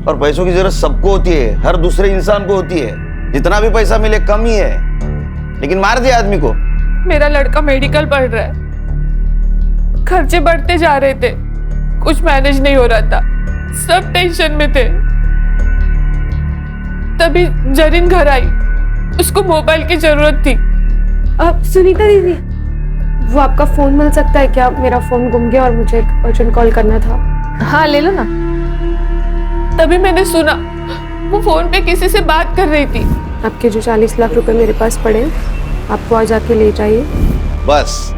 और पैसों की जरूरत सबको होती है, हर दूसरे इंसान को होती है। जितना भी पैसा मिले कम ही है, लेकिन मार दिया आदमी को। मेरा लड़का मेडिकल पढ़ रहा है, खर्चे बढ़ते जा रहे थे, कुछ मैनेज नहीं हो रहा था, सब टेंशन में थे। तभी जरीन घर आई, उसको मोबाइल की जरूरत थी। अब सुनीता दीदी, वो आपका फोन मिल सकता है क्या? मेरा फोन गुम गया और मुझे एक अर्जेंट कॉल करना था। हाँ ले लो ना। तभी मैंने सुना वो फोन पे किसी से बात कर रही थी। आपके जो 40 लाख रुपए मेरे पास पड़े, आप वो आज आके ले जाइए। बस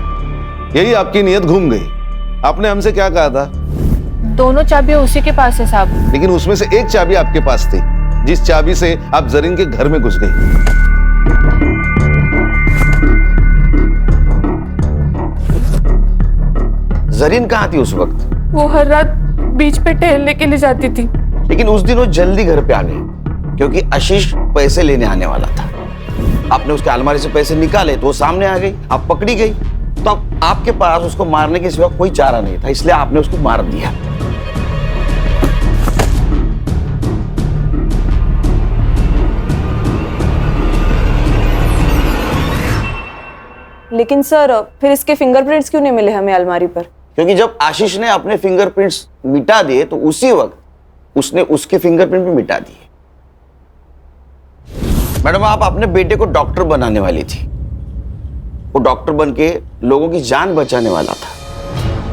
यही आपकी नीयत घूम गई। आपने हमसे क्या कहा था? दोनों चाबियां उसी के पास है साहब। लेकिन उसमें से एक चाबी आपके पास थी, जिस चाबी से आप जरीन के घर में घुस गई। जरीन कहाँ थी उस वक्त? वो हर रात बीच पे टहलने के लिए जाती थी। लेकिन उस दिन वो जल्दी घर पे आ गई क्योंकि आशीष पैसे लेने आने वाला था। आपने उसके अलमारी से पैसे निकाले तो वो सामने आ गई, आप पकड़ी गई। तो अब आपके पास उसको मारने के सिवा कोई चारा नहीं था, इसलिए आपने उसको मार दिया। लेकिन सर फिर इसके फिंगरप्रिंट्स क्यों नहीं मिले हमें अलमारी पर? क्योंकि जब आशीष ने अपने फिंगरप्रिंट्स मिटा दिए तो उसी वक्त उसने उसके फिंगरप्रिंट भी मिटा दिए। मैडम, आप अपने बेटे को डॉक्टर बनाने वाली थी। वो डॉक्टर बन के लोगों की जान बचाने वाला था,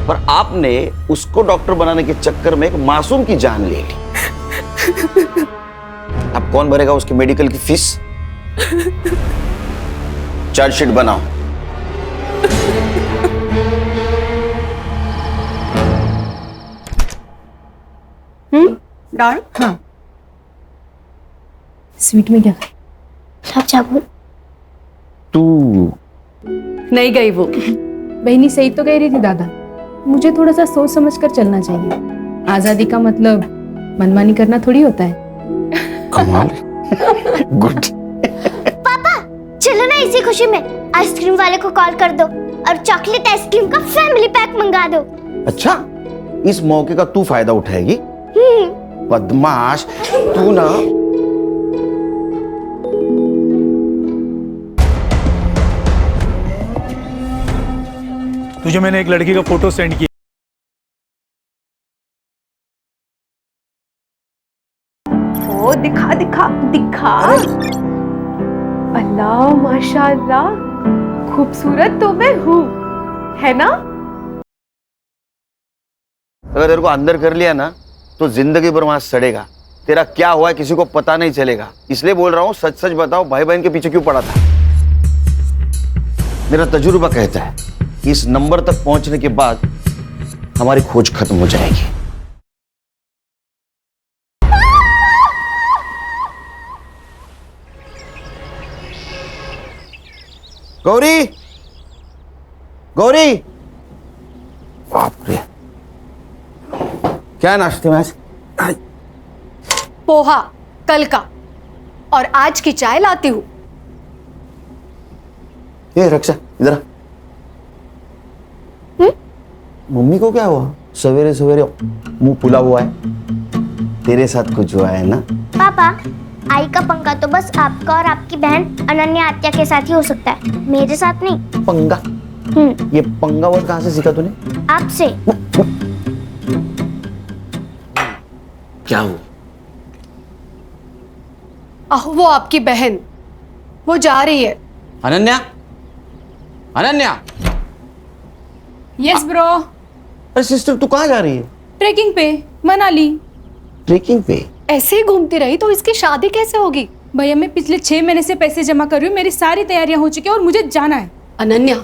पर आपने उसको डॉक्टर बनाने के चक्कर में एक मासूम की जान ले ली। अब कौन भरेगा उसकी मेडिकल की फीस? चार्जशीट बनाओ। डाल। हाँ। स्वीट में क्या है? सब चावल। तू नहीं गई वो। बहनी सही तो कह रही थी दादा, मुझे थोड़ा सा सोच समझ कर चलना चाहिए। आजादी का मतलब मनमानी करना थोड़ी होता है। कमाल। गुड। पापा चलो ना, इसी खुशी में आइसक्रीम वाले को कॉल कर दो और चॉकलेट आइसक्रीम का फैमिली पैक मंगा दो। अच्छा, इस मौके का तू फायदा उठाएगी? बदमाश तू ना। तुझे मैंने एक लड़की का फोटो सेंड किया। ओ दिखा दिखा दिखा। अल्लाह माशाअल्लाह, खूबसूरत तो मैं हूँ, है ना? अगर तेरे को अंदर कर लिया ना तो जिंदगी भर वहां सड़ेगा। तेरा क्या हुआ है किसी को पता नहीं चलेगा। इसलिए बोल रहा हूँ, सच सच बताओ, भाई बहन के पीछे क्यों पड़ा था? मेरा तजुर्बा कहता है कि इस नंबर तक पहुंचने के बाद हमारी खोज खत्म हो जाएगी। गौरी, गौरी, बाप रे, क्या नाश्ते में? पोहा कल का, और आज की चाय लाती हूँ। ये रक्षा इधर। मम्मी को क्या हुआ? सवेरे सवेरे मुंह फुला हुआ है। तेरे साथ कुछ हुआ है ना? पापा, आई का पंगा तो बस आपका और आपकी बहन अनन्या आत्या के साथ ही हो सकता है, मेरे साथ नहीं। पंगा? ये पंगा वर्ड कहाँ से सीखा तूने? आपसे। क्या हुआ? वो आपकी बहन, वो जा रही है। अनन्या, अनन्या। Yes bro. अरे सिस्टर, तू कहाँ जा रही है? ट्रेकिंग पे, मनाली। ट्रेकिंग पे? ऐसे ही घूमती रही तो इसकी शादी कैसे होगी? भैया, मैं पिछले 6 महीने से पैसे जमा कर रही हूँ, मेरी सारी तैयारियां हो चुकी है और मुझे जाना है। अनन्या,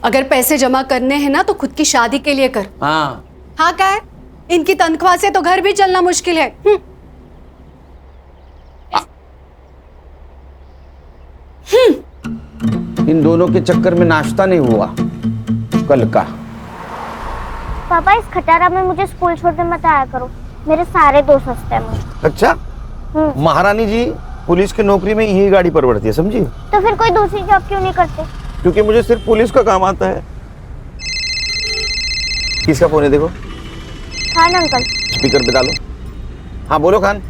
अगर पैसे जमा करने हैं ना तो खुद की शादी के लिए कर। हाँ। हाँ क्या है? इनकी तनख्वाह से तो घर भी चलना मुश्किल है। इन दोनों के चक्कर में नाश्ता नहीं हुआ कल का। पापा, इस खटारा में मुझे स्कूल छोड़ने मत आया करो, मेरे सारे दोस्त हंसते हैं मुझे। अच्छा, महारानी जी पुलिस की नौकरी में यही गाड़ी परवड़ती है, समझी? तो फिर कोई दूसरी जॉब क्यों नहीं करते? क्योंकि मुझे सिर्फ पुलिस का काम आता है। किसका फोन है देखो? खान अंकल। स्पीकर पे डालो। हाँ बोलो खान।